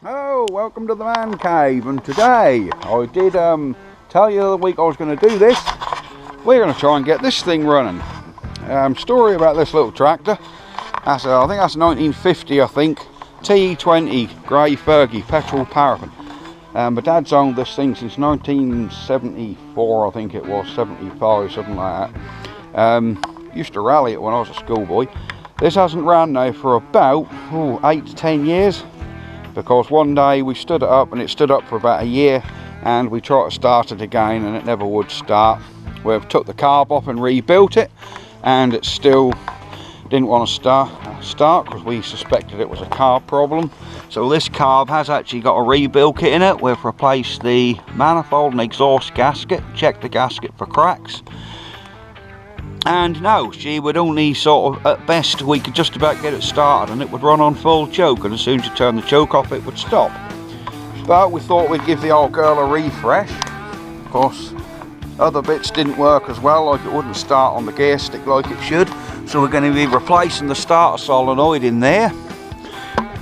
Oh, welcome to the man cave, and today I did tell you the other week I was going to do this. We're going to try and get this thing running. Story about this little tractor. I think that's 1950, I think. T20 grey Fergie petrol paraffin. My dad's owned this thing since 1974, I think it was, 75, something like that. Used to rally it when I was a schoolboy. This hasn't ran now for about 8 to 10 years, because one day we stood it up and it stood up for about a year, and we tried to start it again and it never would start. We've took the carb off and rebuilt it, and it still didn't want to start because we suspected it was a carb problem. So this carb has actually got a rebuild kit in it. We've replaced the manifold and exhaust gasket, checked the gasket for cracks. And no, she would only sort of, at best, we could just about get it started and it would run on full choke, and as soon as you turn the choke off it would stop. But we thought we'd give the old girl a refresh. Of course, other bits didn't work as well, like it wouldn't start on the gear stick like it should. So we're going to be replacing the starter solenoid in there.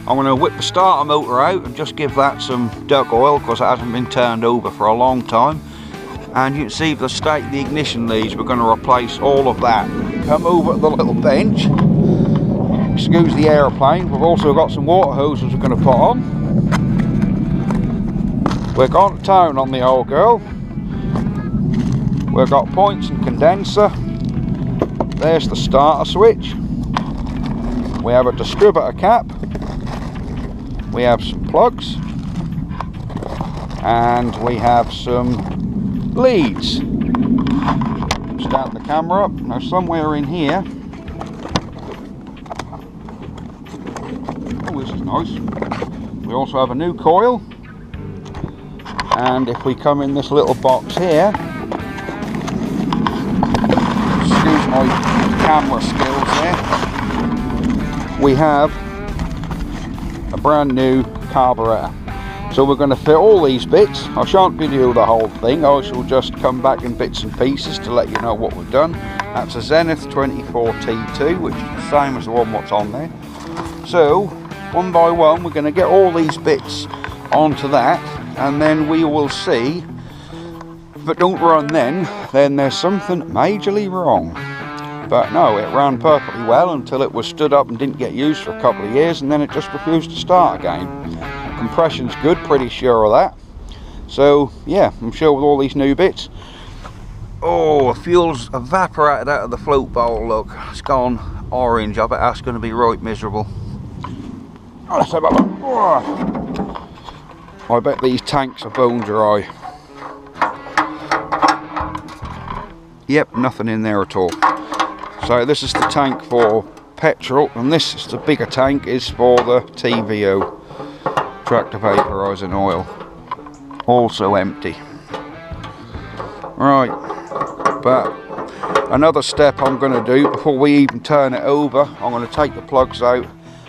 I'm going to whip the starter motor out and just give that some duck oil because it hasn't been turned over for a long time. And you can see the state of the ignition leads, we're going to replace all of that. Come over to the little bench, excuse the aeroplane, we've also got some water hoses we're going to put on. We're going to town on the old girl. We've got points and condenser. There's the starter switch. We have a distributor cap. We have some plugs. And we have some leads. Start the camera up. Now somewhere in here, oh, this is nice, we also have a new coil, and if we come in this little box here, excuse my camera skills there, we have a brand new carburetor. So we're going to fit all these bits. I shan't video the whole thing, I shall just come back in bits and pieces to let you know what we've done. That's a Zenith 24T2, which is the same as the one what's on there. So, one by one, we're going to get all these bits onto that, and then we will see. If it don't run then there's something majorly wrong. But no, it ran perfectly well until it was stood up and didn't get used for a couple of years, and then it just refused to start again. Compression's good, pretty sure of that. So yeah, I'm sure with all these new bits. Oh, the fuel's evaporated out of the float bowl, look. It's gone orange. I bet that's going to be right miserable. Let's have a look. Oh, I bet these tanks are bone dry. Yep, nothing in there at all. So this is the tank for petrol, and this is the bigger tank is for the TVO. Tractor vaporizing oil, also empty. Right, but another step I'm going to do before we even turn it over, I'm going to take the plugs out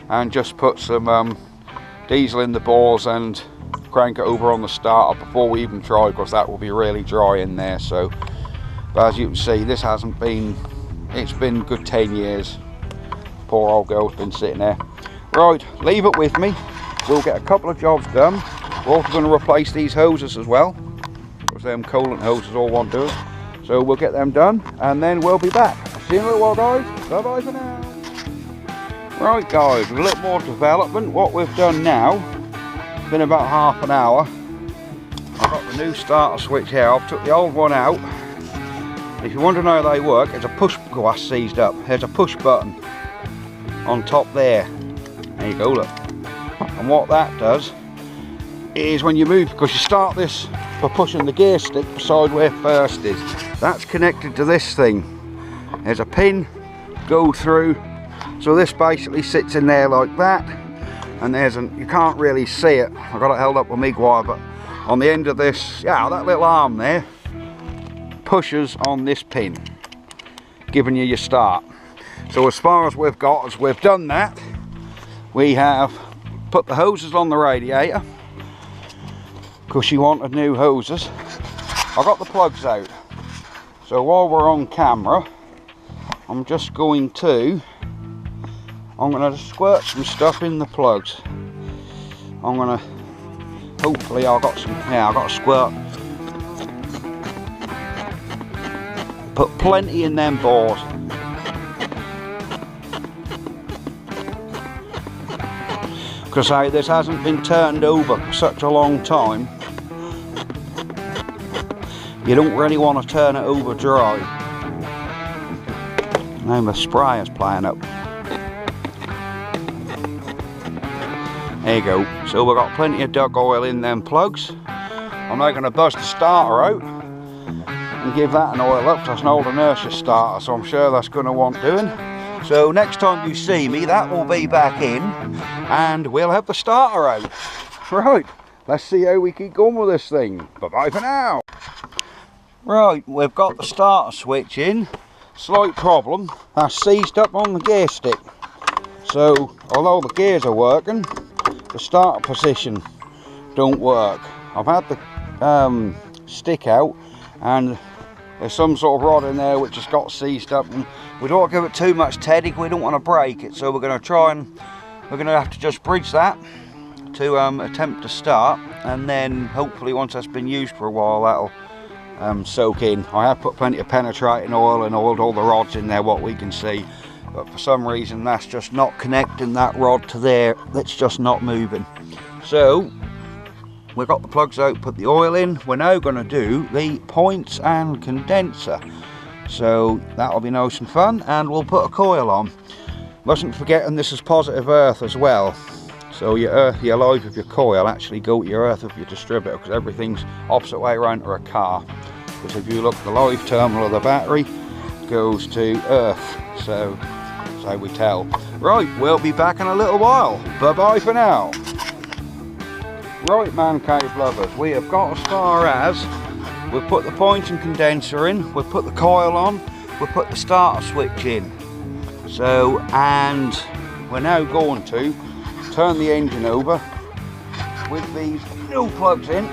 and just put some diesel in the bores and crank it over on the starter before we even try, because that will be really dry in there. So, but as you can see, this hasn't been, it's been good 10 years. Poor old girl's been sitting there. Right, leave it with me. We'll get a couple of jobs done. We're also going to replace these hoses as well, because them coolant hoses all want doing. So we'll get them done and then we'll be back. See you in a little while, guys. Bye bye for now. Right guys, with a little more development, what we've done now, it's been about half an hour. I've got the new starter switch here. I've took the old one out. If you want to know how they work, it's a push, oh, that's seized up. There's a push button on top there. There you go, look. And what that does is when you move, because you start this by pushing the gear stick beside where first is, that's connected to this thing. There's a pin go through, so this basically sits in there like that, and there's an, you can't really see it, I've got it held up with MIG wire, but on the end of this, yeah, that little arm there pushes on this pin, giving you your start. So as far as we've got, as we've done that, we have put the hoses on the radiator because she wanted new hoses. I got the plugs out, so while we're on camera I'm just going to squirt some stuff in the plugs. I'm going to hopefully I've got some, yeah, I've got a squirt. Put plenty in them bores. Because this hasn't been turned over for such a long time. You don't really want to turn it over dry. Now my sprayer's playing up. There you go. So we've got plenty of dug oil in them plugs. I'm now going to buzz the starter out and give that an oil up. That's an old inertia starter, so I'm sure that's going to want doing. So next time you see me, that will be back in and we'll have the starter out. Right, let's see how we keep going with this thing. Bye bye for now. Right, we've got the starter switch in. Slight problem, that's seized up on the gear stick. So although the gears are working, the starter position don't work. I've had the stick out and there's some sort of rod in there which has got seized up, and we don't want to give it too much teddy, we don't want to break it, so we're going to try and we're going to have to just bridge that to attempt to start, and then hopefully once that's been used for a while that'll soak in. I have put plenty of penetrating oil and oiled all the rods in there, what we can see, but for some reason that's just not connecting that rod to there, that's just not moving. So we've got the plugs out, put the oil in. We're now going to do the points and condenser. So that'll be nice and fun, and we'll put a coil on. Mustn't forget, and this is positive earth as well. So your earth, your live of your coil actually go to your earth of your distributor, because everything's opposite way around to a car. Because if you look, the live terminal of the battery goes to earth. So that's how we tell. Right, we'll be back in a little while. Bye bye for now. Right, man cave lovers, we have got as far as we've put the point and condenser in, we've put the coil on, we've put the starter switch in. So, and we're now going to turn the engine over with these new plugs in.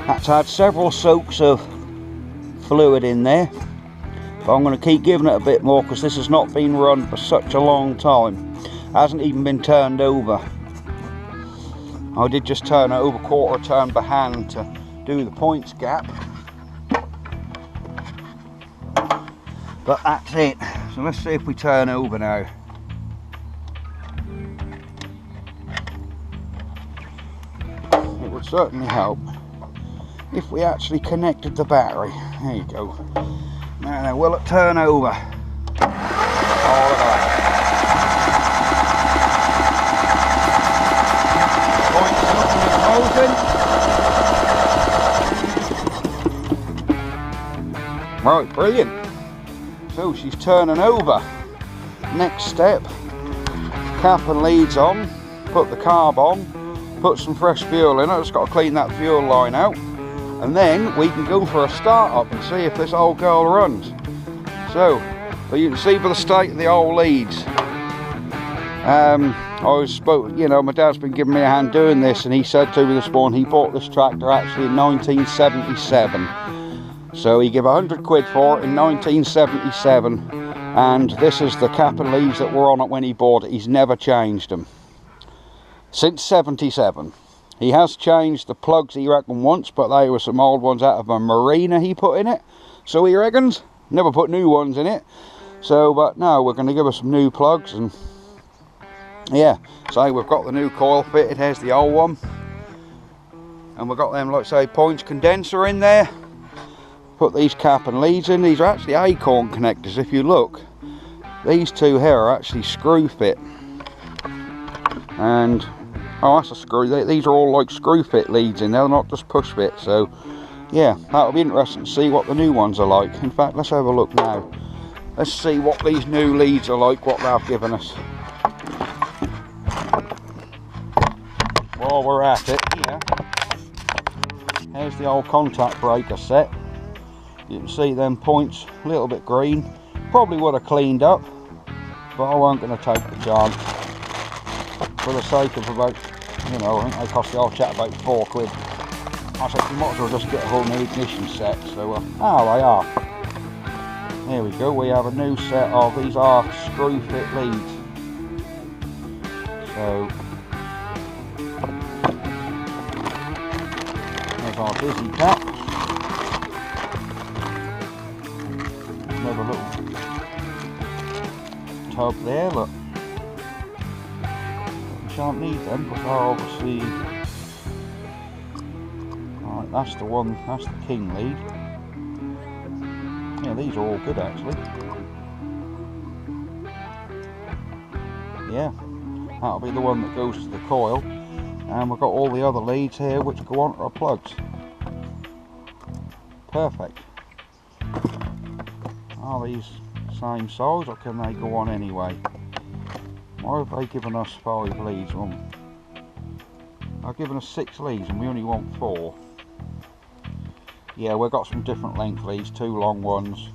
That's had several soaks of fluid in there, but I'm going to keep giving it a bit more because this has not been run for such a long time. Hasn't even been turned over. I did just turn it over quarter turn by hand to do the points gap, but that's it. So let's see if we turn over now. It would certainly help if we actually connected the battery. There you go. Now will it turn over? Oh, look at that. Right, brilliant. So she's turning over. Next step, cap and leads on, put the carb on, put some fresh fuel in it. Just got to clean that fuel line out, and then we can go for a start up and see if this old girl runs. So you can see by the state of the old leads. You know, my dad's been giving me a hand doing this, and he said to me this morning he bought this tractor actually in 1977. So he gave 100 quid for it in 1977, and this is the cap and leaves that were on it when he bought it. He's never changed them since 77. He has changed the plugs, he reckoned, once, but they were some old ones out of a Marina he put in it, so he reckons. Never put new ones in it. So, but no, we're going to give us some new plugs, and yeah, so we've got the new coil fitted. Here's the old one, and we've got them, like I say, points condenser in there. Put these cap and leads in. These are actually acorn connectors. If you look, these two here are actually screw fit, and oh, that's a screw. These are all like screw fit leads in there, they're not just push fit. So yeah, that'll be interesting to see what the new ones are like. In fact, let's have a look now. Let's see what these new leads are like, what they've given us. While we're at it, here, here's the old contact breaker set. You can see them points a little bit green. Probably would have cleaned up, but I wasn't going to take the chance. For the sake of about, you know, I think they cost the old chap about 4 quid. I said you might as well just get a whole new ignition set. So, oh, they are. There we go. We have a new set of, these are screw fit leads. So There's our busy cap. Another little tub there, look. We shan't need them, but they're obviously... Right, that's the one, that's the king lead. Yeah, these are all good actually. Yeah, that'll be the one that goes to the coil. And we've got all the other leads here which go on to our plugs. Perfect. Are these same size or can they go on anyway? Why have they given us 5 leads on? They've given us 6 leads and we only want 4. Yeah, we've got some different length leads, 2 long ones.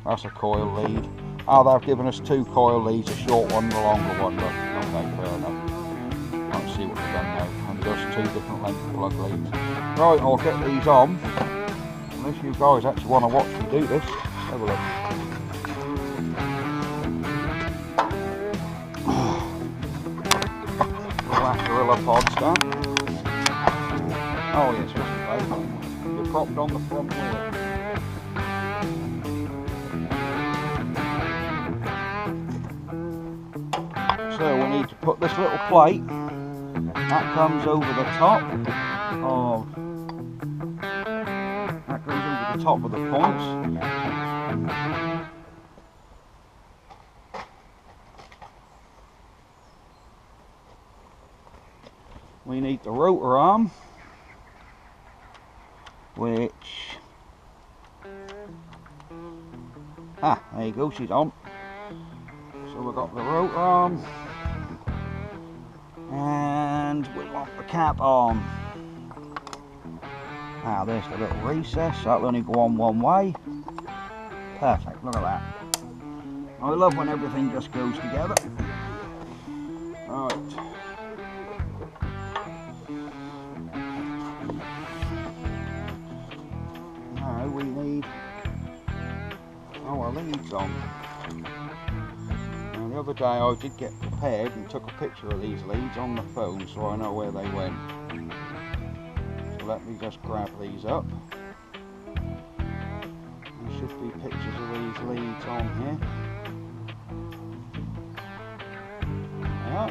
That's a coil lead. Oh, they've given us 2 coil leads, a short one and a longer one. Look, okay, fair enough. Let's see what they've done now. And just 2 different length plug leads. Right, I'll get these on. Unless you guys actually want to watch me do this. Have a look. Little Gorilla pod stand. Oh yes, just you're propped on the front wheel. So we need to put this little plate that comes over the top of the top of the points. We need the rotor arm, which there you go, she's on. So we've got the rotor arm and we want the cap on. Now there's the little recess, that'll only go on one way. Perfect, look at that. I love when everything just goes together. Right. Now we need our leads on. Now the other day I did get prepared and took a picture of these leads on the phone so I know where they went. Let me just grab these up. There should be pictures of these leads on here. Yeah.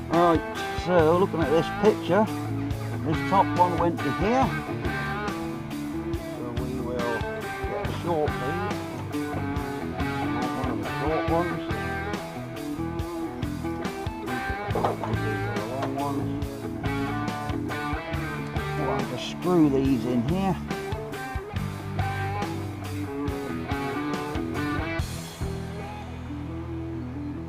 Right, so looking at this picture, this top one went to here. So we will get a short lead. One of the short ones. Just screw these in here.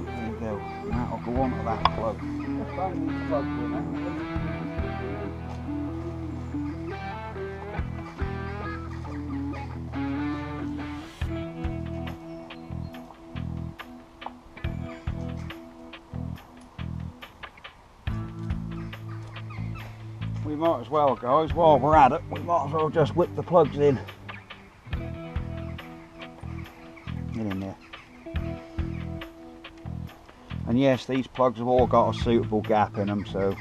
There you go. And that'll go onto that plug. Just bang these plugs in, we might as well, guys, while we're at it, we might as well just whip the plugs in. Get in there. And yes, these plugs have all got a suitable gap in them, so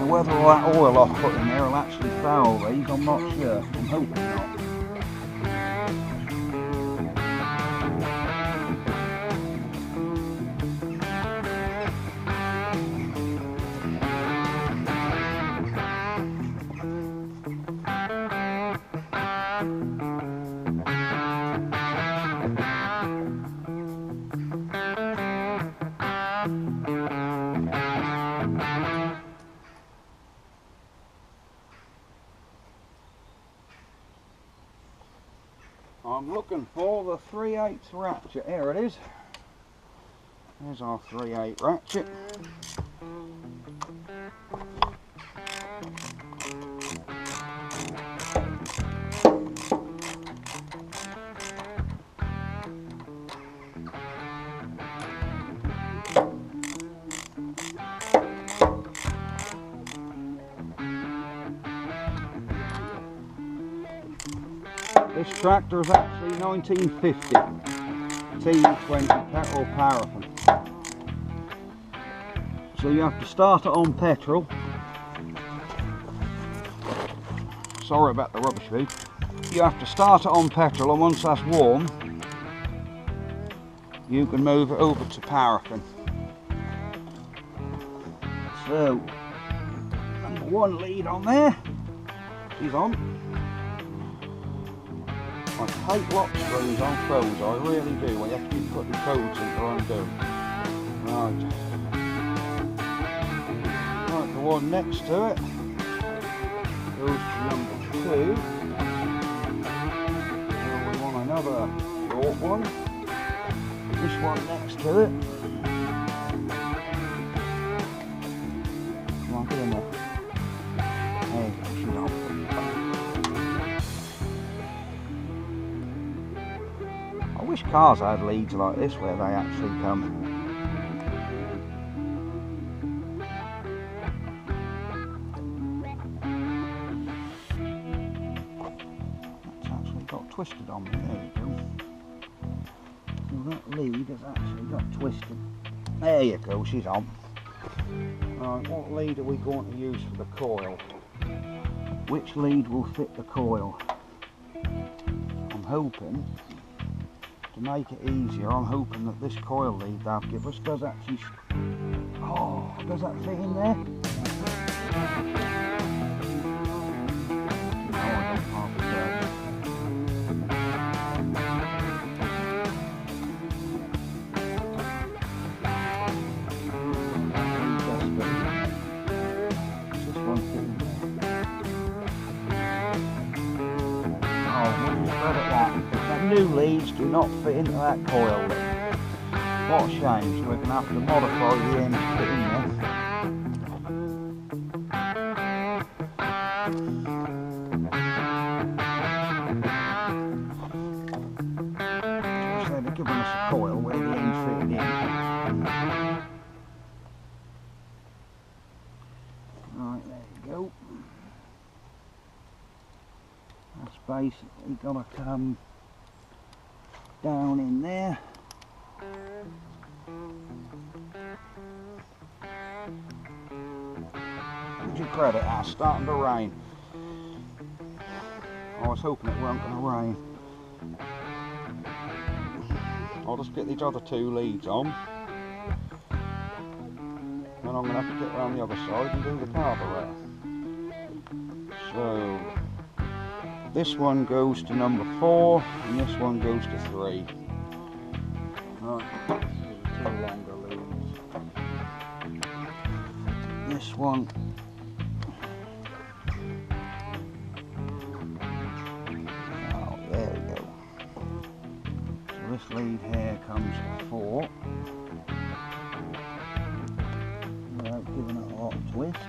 whether all that oil I've put in there will actually foul these, I'm not sure. I'm hoping not. I'm looking for the 3/8 ratchet. Here it is. There's our 3/8 ratchet. This tractor is actually 1950 T20 petrol paraffin. So you have to start it on petrol. Sorry about the rubbish heap. You have to start it on petrol, and once that's warm, you can move it over to paraffin. So, number one lead on there. She's on. I hate lock screws on phones, I really do. I have to keep putting codes in to undo. Right. Right, the one next to it goes to number 2. So we want another short one. This one next to it. Come on, get in there. There you go, she's on. I wish cars had leads like this where they actually come. That's actually got twisted on me, there you go. So that lead has actually got twisted. There you go, she's on. Right, what lead are we going to use for the coil? Which lead will fit the coil? I'm hoping, to make it easier, I'm hoping that this coil lead they'll give us does actually... Oh, does that fit in there? No, I don't half it. This one fitting there. Oh, wouldn't you credit that? New leads do not fit into that coil. What a shame, so we're going to have to modify the end to fit in there. So they're giving us a coil where the end fitted in. Right, there you go. That's basically got to come down in there. Would you credit that? Starting to rain. I was hoping it weren't going to rain. I'll just get these other 2 leads on. Then I'm going to have to get around the other side and do the carburetor. So this one goes to number 4 and this one goes to 3. Right, these are 2 longer leads. This one there we go. So this lead here comes to 4. Without giving it a lot of twist.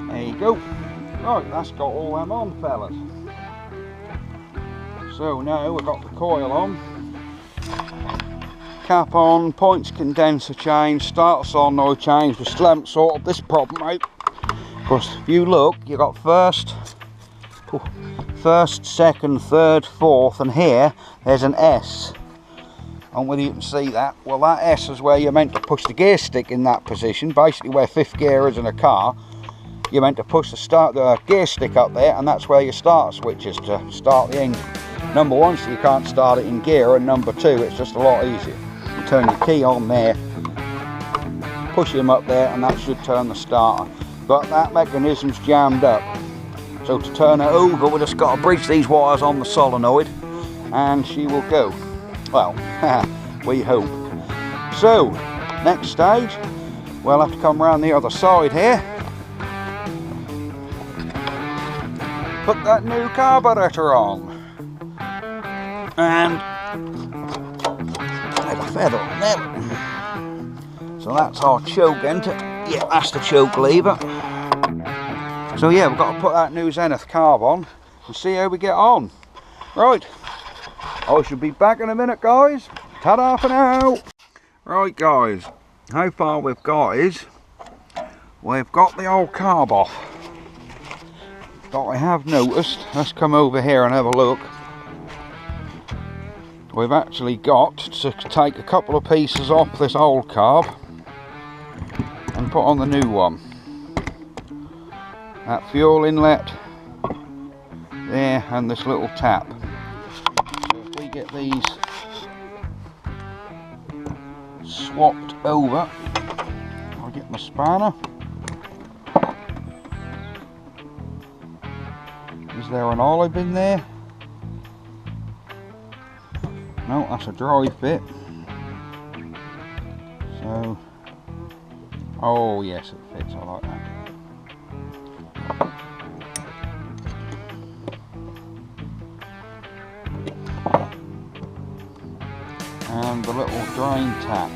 There you go. Right, that's got all them on, fellas. So now we've got the coil on, cap on, points condenser change, starter solenoid change. We still haven't sorted this problem out. Because if you look, you've got first, second, third, fourth, and here there's an S. I don't know whether you can see that. Well, that S is where you're meant to push the gear stick in that position, basically where 5th gear is in a car. You're meant to push the gear stick up there, and that's where your starter switch is to start the engine. Number 1, so you can't start it in gear, and number 2, it's just a lot easier. You turn your key on there, push him up there, and that should turn the starter. But that mechanism's jammed up. So to turn it over, we've just got to bridge these wires on the solenoid, and she will go. Well, we hope. So, next stage, we'll have to come around the other side here. Put that new carburetor on. And there's a feather on there. So that's our choke, isn't it? Yeah, that's the choke lever. So yeah, we've got to put that new Zenith carb on and see how we get on. Right, I should be back in a minute, guys. Ta-da for now. Right, guys, how far we've got is we've got the old carb off. But I have noticed, let's come over here and have a look. We've actually got to take a couple of pieces off this old carb and put on the new one. That fuel inlet there and this little tap. So if we get these swapped over, I'll get my spanner. Is there an olive in there? No, that's a dry fit. So, oh yes, it fits. I like that. And the little drain tap.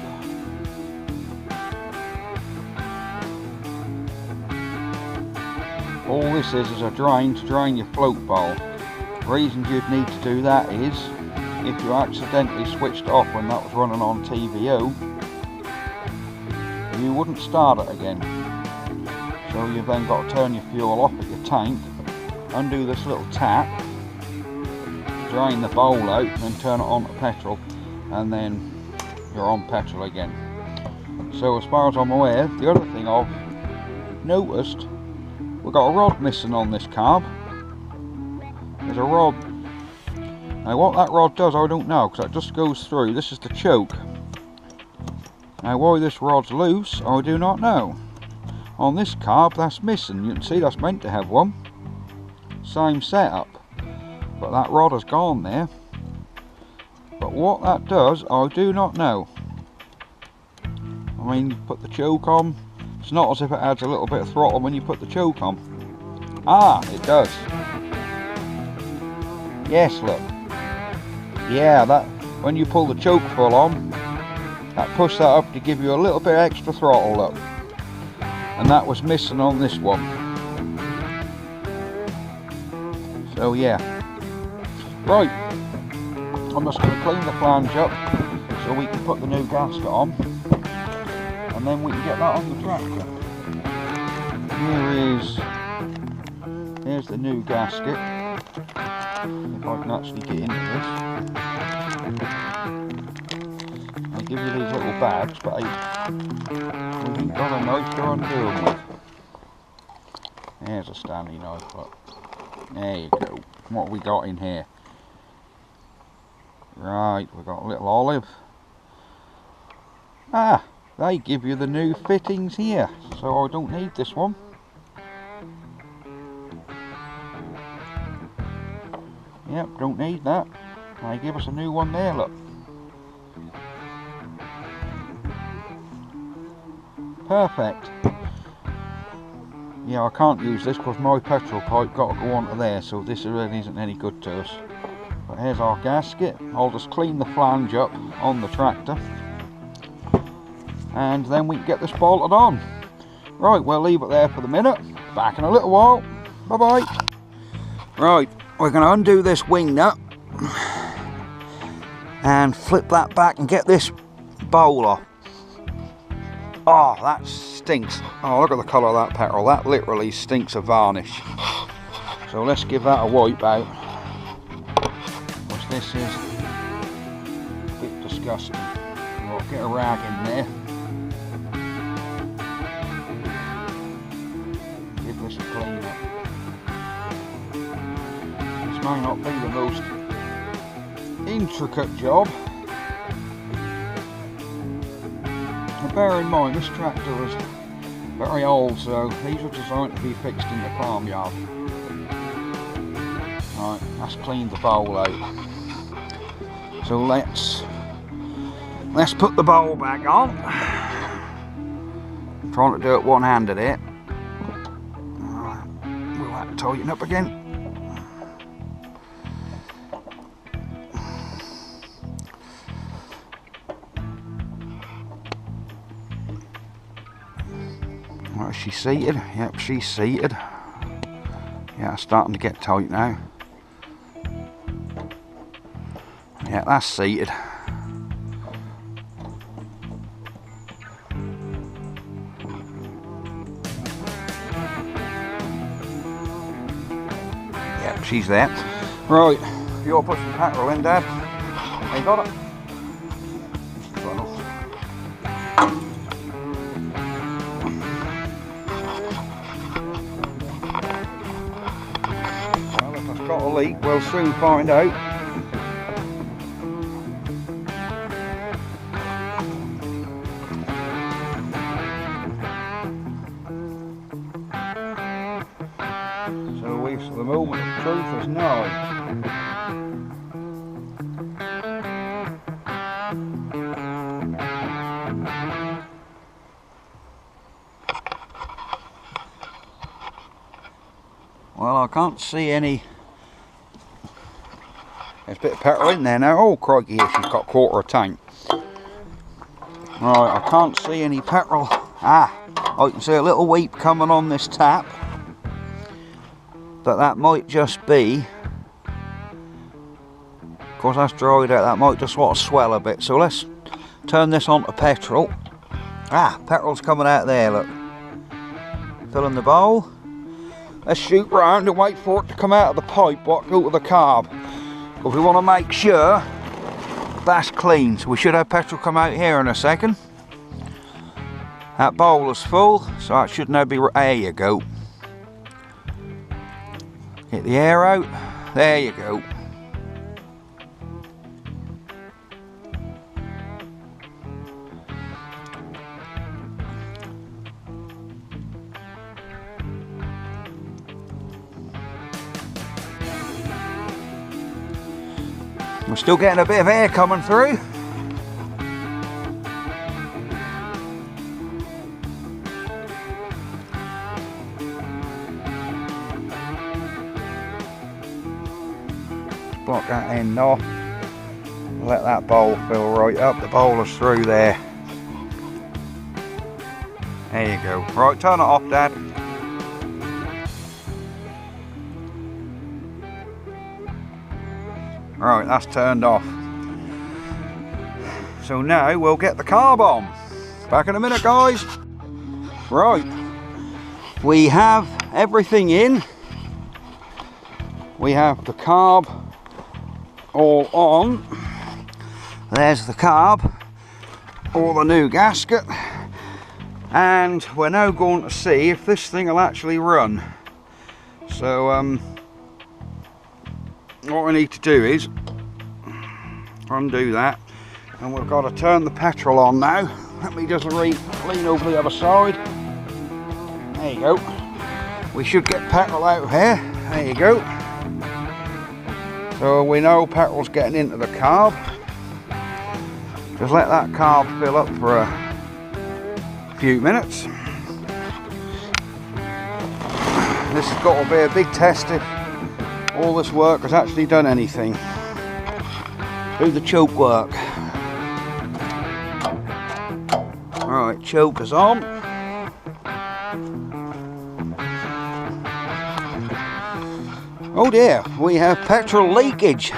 All this is a drain to drain your float bowl. The reason you'd need to do that is if you accidentally switched off when that was running on TVO, you wouldn't start it again. So you've then got to turn your fuel off at your tank, undo this little tap, drain the bowl out, then turn it on to petrol, and then you're on petrol again. So as far as I'm aware, the other thing I've noticed, we've got a rod missing on this carb. There's a rod. Now what that rod does I don't know, because it just goes through. This is the choke. Now why this rod's loose I do not know. On this carb that's missing. You can see that's meant to have one. Same setup. But that rod has gone there. But what that does I do not know. I mean, you put the choke on. It's not as if it adds a little bit of throttle when you put the choke on. Ah, it does. Yes, look. Yeah, that when you pull the choke full on, that pushed that up to give you a little bit extra throttle, look. And that was missing on this one. So yeah. Right. I'm just going to clean the flange up so we can put the new gasket on. And then we can get that on the tractor. Here's the new gasket. If I can actually get into this. They give you these little bags, but we haven't got a knife to undo them with. There's a Stanley knife, look. There you go. What have we got in here? Right, we've got a little olive. Ah! They give you the new fittings here, so I don't need this one. Yep, don't need that. They give us a new one there, look. Perfect. Yeah, I can't use this because my petrol pipe got to go onto there, so this really isn't any good to us. But here's our gasket. I'll just clean the flange up on the tractor. And then we can get this bolted on. Right, we'll leave it there for the minute. Back in a little while. Bye bye. Right, we're going to undo this wing nut and flip that back and get this bowl off. Oh, that stinks. Oh, look at the colour of that petrol. That literally stinks of varnish. So let's give that a wipe out. Because this is a bit disgusting. We'll get a rag in there. Give this a clean up. This may not be the most intricate job. And bear in mind, this tractor is very old, so these are designed to be fixed in the farmyard. Right, that's cleaned the bowl out. So let's put the bowl back on. Trying to do it one-handed here. Right. We'll have to tighten up again. Well, is she seated? Yep, she's seated. Yeah, it's starting to get tight now. Yeah, that's seated. Yep, she's there. Right, you'll put some petrol in, Dad. You got it? Well, if it's got a leak, we'll soon find out. So the moment of truth is now. Well, I can't see any. There's a bit of petrol in there now. Oh crikey, here she's got a quarter of a tank. Right, I can't see any petrol. Ah, I can see a little weep coming on this tap. But that might just be, of course that's dried out, that might just want to swell a bit. So let's turn this on to petrol. Ah, petrol's coming out there, look. Filling the bowl. Let's shoot round and wait for it to come out of the pipe, what go to the carb. Because we want to make sure that's clean. So we should have petrol come out here in a second. That bowl is full, so that should now be, there you go. Get the air out, there you go. We're still getting a bit of air coming through. Block that end off. Let that bowl fill right up. The bowl is through there. There you go. Right, turn it off, Dad. Right, that's turned off. So now we'll get the carb on. Back in a minute, guys. Right, we have everything in. We have the carb all on. There's the carb, or the new gasket. And we're now going to see if this thing will actually run. So, what we need to do is undo that, and we've got to turn the petrol on now. Let me just lean over the other side. There you go. We should get petrol out here. There you go. So we know petrol's getting into the carb. Just let that carb fill up for a few minutes. This has got to be a big test if all this work has actually done anything. Do the choke work. Alright, choke is on. Oh dear, we have petrol leakage.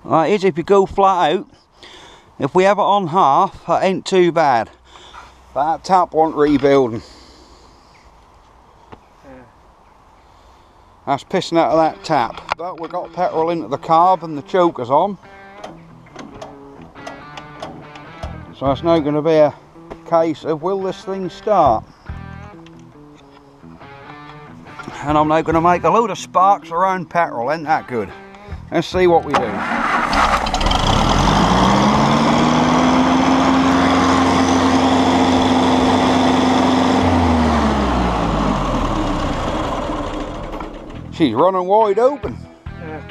That is if you go flat out. If we have it on half, that ain't too bad. But that tap won't rebuilding. That's pissing out of that tap. But we've got petrol into the carb and the choker's on. So it's now going to be a case of will this thing start? And I'm now going to make a load of sparks around petrol, ain't that good? Let's see what we do. She's running wide open. Yeah.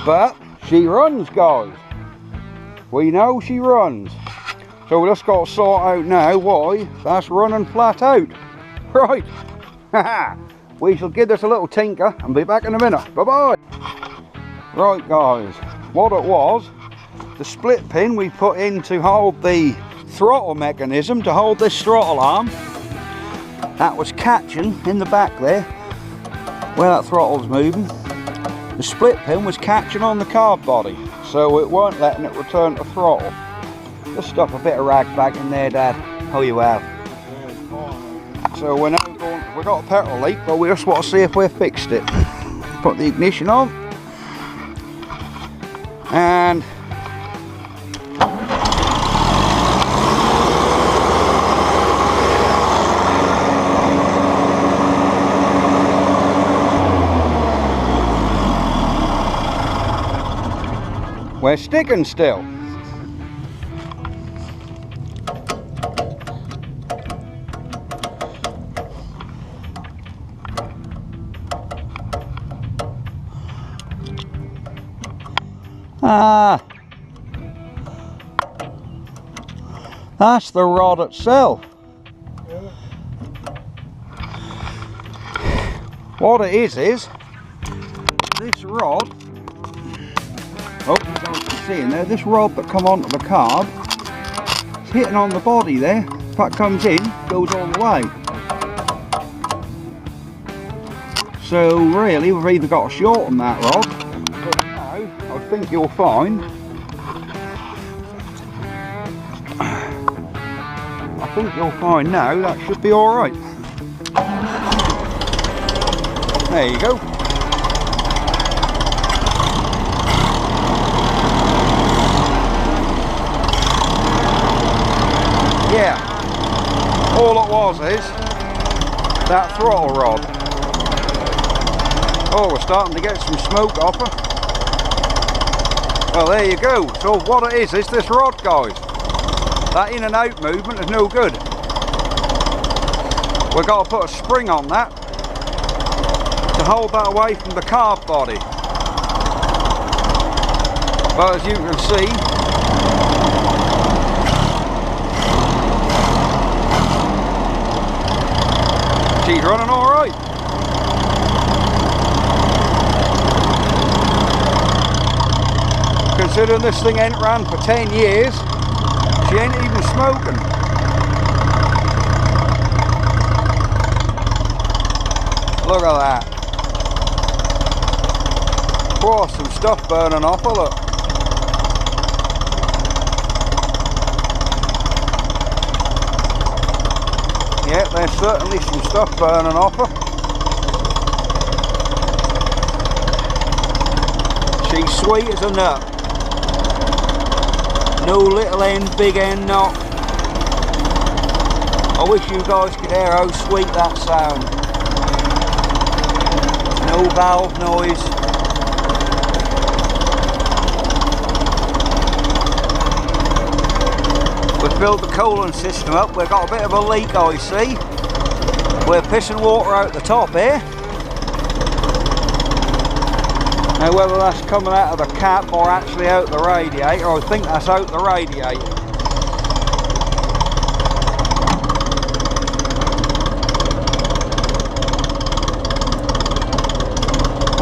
But she runs, guys. We know she runs. So we just got to sort out now why that's running flat out. Right, we shall give this a little tinker and be back in a minute. Bye bye. Right guys, what it was, the split pin we put in to hold the throttle mechanism, to hold this throttle arm, that was catching in the back there where that throttle's moving. The split pin was catching on the carb body, so it weren't letting it return to throttle. Just stuff a bit of rag back in there, Dad. Oh, you have. So we're now going, we've got a petrol leak, but we just want to see if we've fixed it. Put the ignition on. And we're sticking still. Ah, that's the rod itself. What it is this rod, oh, you can see in there, this rod that come onto the carb, it's hitting on the body there. If that comes in, goes all the way. So really, we've either got to shorten that rod, but now I think you'll find, now that should be all right. There you go. Yeah, all it was is that throttle rod. Oh, we're starting to get some smoke off her. Well, there you go. So what it is this rod, guys. That in and out movement is no good. We've got to put a spring on that to hold that away from the carb body. But as you can see, she's running all right. Considering this thing ain't ran for 10 years, she ain't even smoking. Look at that. Oh, some stuff burning off her, look. Yeah, there's certainly some stuff burning off her. She's sweet as a nut. No little end, big end knot. I wish you guys could hear how sweet that sounds. No valve noise. We've filled the coolant system up. We've got a bit of a leak, I see. We're pissing water out the top here. Now whether that's coming out of the cap or actually out the radiator, I think that's out the radiator.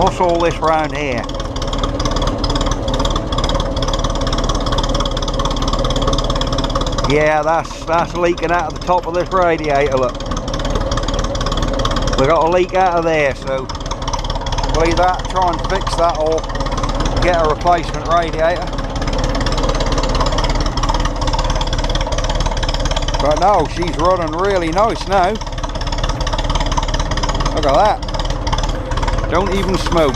What's all this round here? Yeah, that's leaking out of the top of this radiator, look. We've got a leak out of there, so we'll either try and fix that or get a replacement radiator. But no, she's running really nice now. Look at that. Don't even smoke.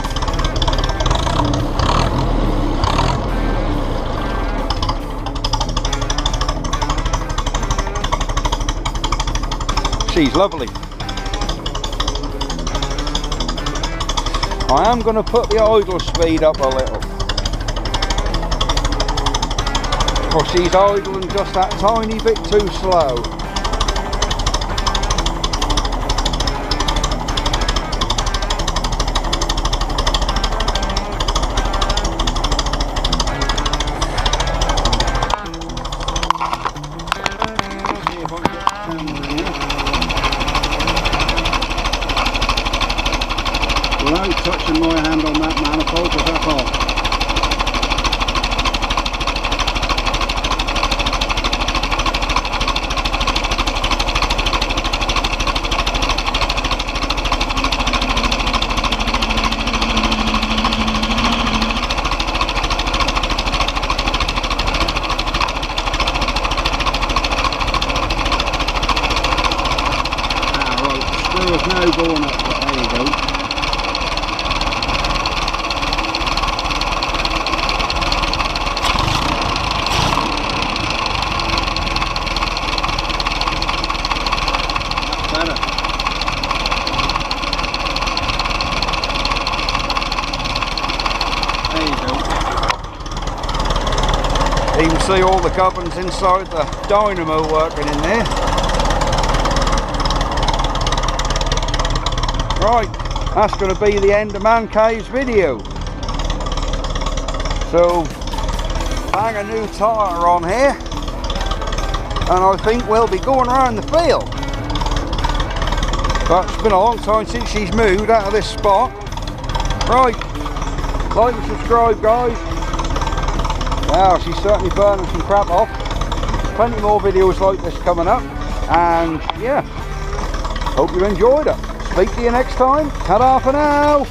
She's lovely. I am going to put the idle speed up a little. Because she's idling just that tiny bit too slow. only touching my hand on that manifold, but that's all. There's no going up, but there you go. That's better. There you go. You can see all the gubbins inside the dynamo working in there. Right, that's going to be the end of Man Cave's video. So, hang a new tyre on here, and I think we'll be going around the field. But it's been a long time since she's moved out of this spot. Right, like and subscribe, guys. Wow, she's certainly burning some crap off. Plenty more videos like this coming up, and yeah, hope you enjoyed it. Speak to you next time. Ta-da for now.